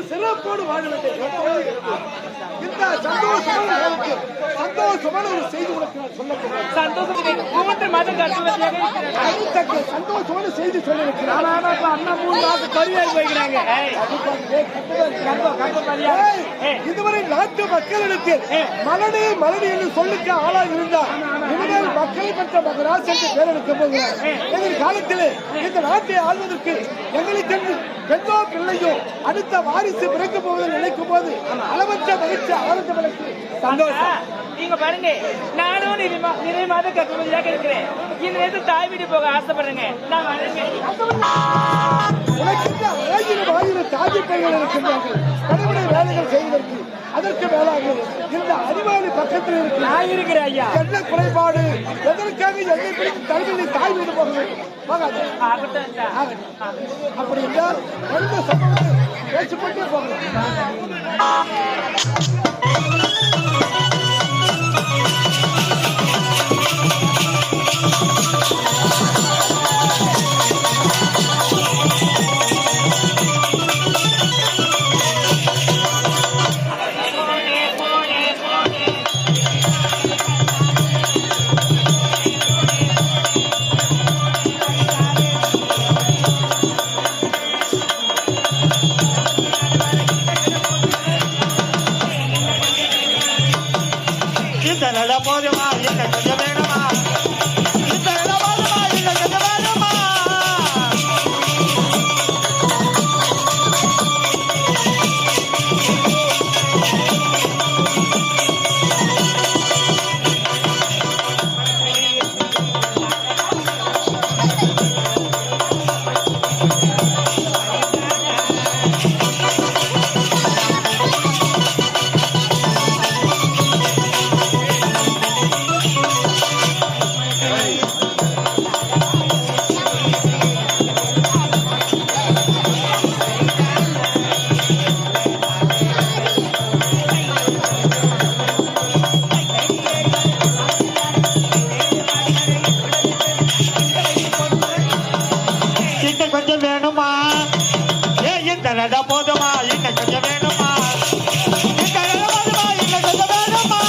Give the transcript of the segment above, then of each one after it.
சிறப்போடு வாழ வேண்டிய இந்த சந்தோஷமான ஒரு செய்தி உனக்கு சொல்லக்கூடிய சந்தோஷமான செய்தி சொல்லிருக்கிறார். அண்ணன் 3 மாசம் கரியாகி போய்க்கிறாங்க. இதுவரை நாட்டு மக்களுக்கு மலடு மலடு என்று சொல்லுக்கு ஆளாக இருந்தார். இனிமேல் மக்களை பெற்ற மகராஜ் என்று பேர் எடுக்க போகிறார். எதிர்காலத்தில் இந்த நாட்டை ஆள்வதற்கு எங்களுக்கு பெண்ணோ பிள்ளையோ அடுத்த வாரிசு பிறக்க போவதை நினைக்கும் போது அளவற்ற மகிழ்ச்சி ஆனந்த விளக்கு சந்தோஷம். நீங்க பாருங்க, நானும் நிறைய மாதம் கட்டுமதியாக இருக்கிறேன். இந்த நேரத்தில் தாய் வீடு போக ஆசைப்படுறேங்க. நான் ஆயிரம் தாஜி பெண்கள் இருக்கின்றார்கள் கடவுளை வேலைகள் செய்வதற்கு. அதற்கு மேலாக இந்த அறிவாளி பக்கத்தில் இருக்கு. நான் இருக்கிறேன் ஐயா. என்ன குறைபாடு? எதற்காக எதை பிடிக்கும் தலைமையை தாய் வீடு போக வேண்டும்? அப்படி என்றால் எந்த சம்பவத்தை பேசிக்கொண்டே போகலாம். போதுமா இல்லை கொஞ்சம் வேணுமா? போதுமா இல்லை கொஞ்சம் வேணுமா? கொஞ்சம் வேணுமா? இந்த நட போதுமா இன்னும் கொஞ்சம் வேணுமா? இந்த நட போதுமா இன்னும் கொஞ்சம் வேணுமா?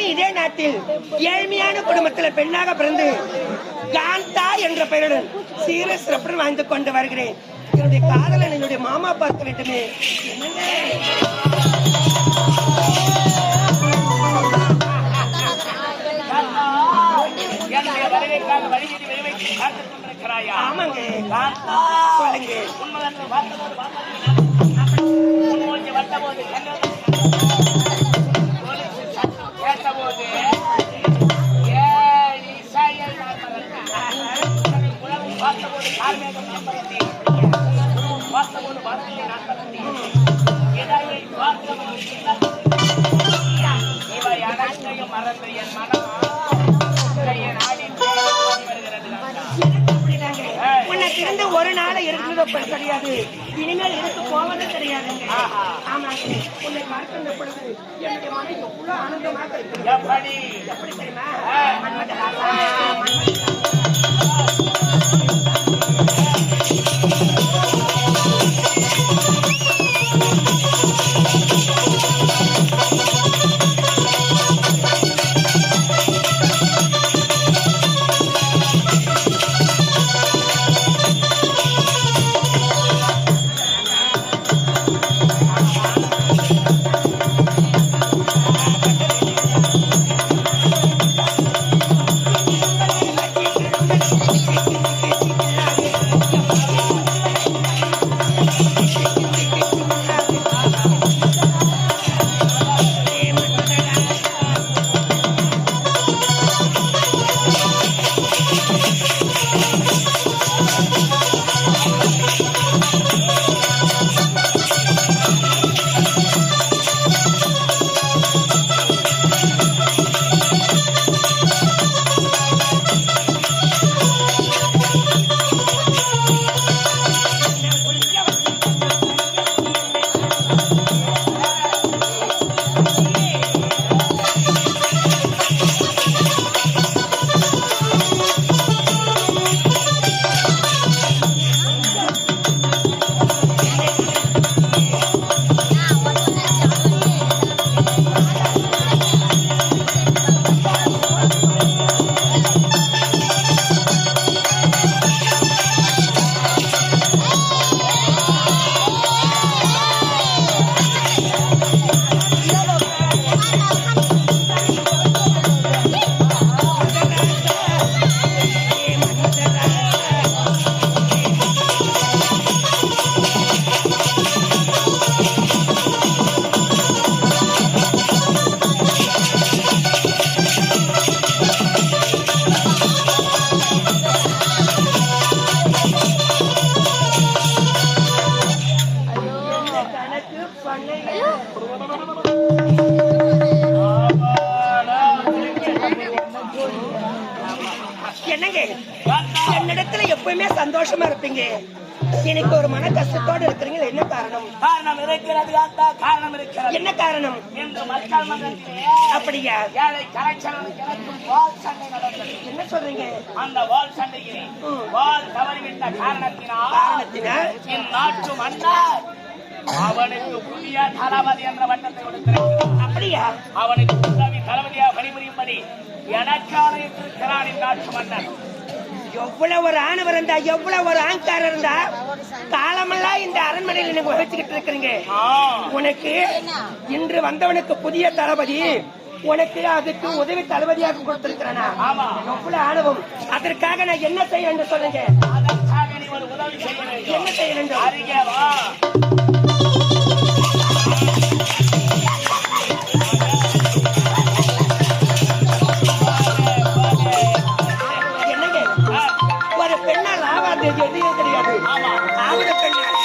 நானும் இதே நாட்டில் ஏழ்மையான குடும்பத்தில் பெண்ணாக பிறந்து காந்தா என்ற பெயருடன் சீர சிறப்புடன் வாழ்ந்து கொண்டு வருகிறேன். என்னுடைய காதலன் என்னுடைய மாமா பார்க்க வேண்டுமே. ஆமாங்க, சொல்லுங்க. உனக்கு இருந்து ஒரு நாளை இருக்கிறது கிடையாது, இனிமேல் எனக்கு போவது கிடையாது. ஆமாங்க, உன்னை பார்க்கின்ற பொழுது என்னுடைய மனைவி எவ்வளவு ஆனந்தமாக இருக்கு. எப்படி தெரியுமா? என்னங்க, என்னிடத்துல எப்பவுமே சந்தோஷமா இருப்பீங்க, எனக்கு ஒரு மன கஷ்டத்தோடு இருக்கிறீங்க. என்ன காரணம்? காரணம் இருக்கிறது, காரணம் இருக்கிறது. என்ன காரணம்? என்று மக்கள் மன்றத்திலே அப்படியா? ஏழை கலெக்ஷனுக்கு எனக்கும் வால் சண்டை நடந்தது. என்ன சொல்றீங்க? அந்த வால் சண்டையில் வால் தவறிவிட்ட காரணத்தினால் இந்நாட்டு மன்னர் அவனுக்கு புதிய தளபதி என்ற வட்டத்தை கொடுத்திருக்கிறார். அப்படியா? அவனுக்கு உதவி தளபதியாக பணிபுரியும்படி எனக்கான இருக்கிறார் இந்நாட்டு மன்னர். எவ்வளவு ஒரு ஆணவர் இருந்தா, எவ்வளவு ஒரு ஆங்காரம் இருந்தா, காலமெல்லாம் இந்த அரண்மனையில் நீங்க வகிச்சுக்கிட்டு இருக்கிறீங்க. உனக்கு இன்று வந்தவனுக்கு புதிய தளபதி, உனக்கு அதுக்கு உதவி தளபதியாக கொடுத்திருக்கிறேனா? எவ்வளவு ஆணவம்! அதற்காக நான் என்ன செய்ய என்று சொல்லுங்க. அதற்காக நீ ஒரு உதவி செய்ய வேண்டும். என்ன செய்ய வேண்டும்? அருகே வா. ஒரு பெண்ணால் ஆவாது எதுவும் கிடையாது. ஆவிட பெண்ணால்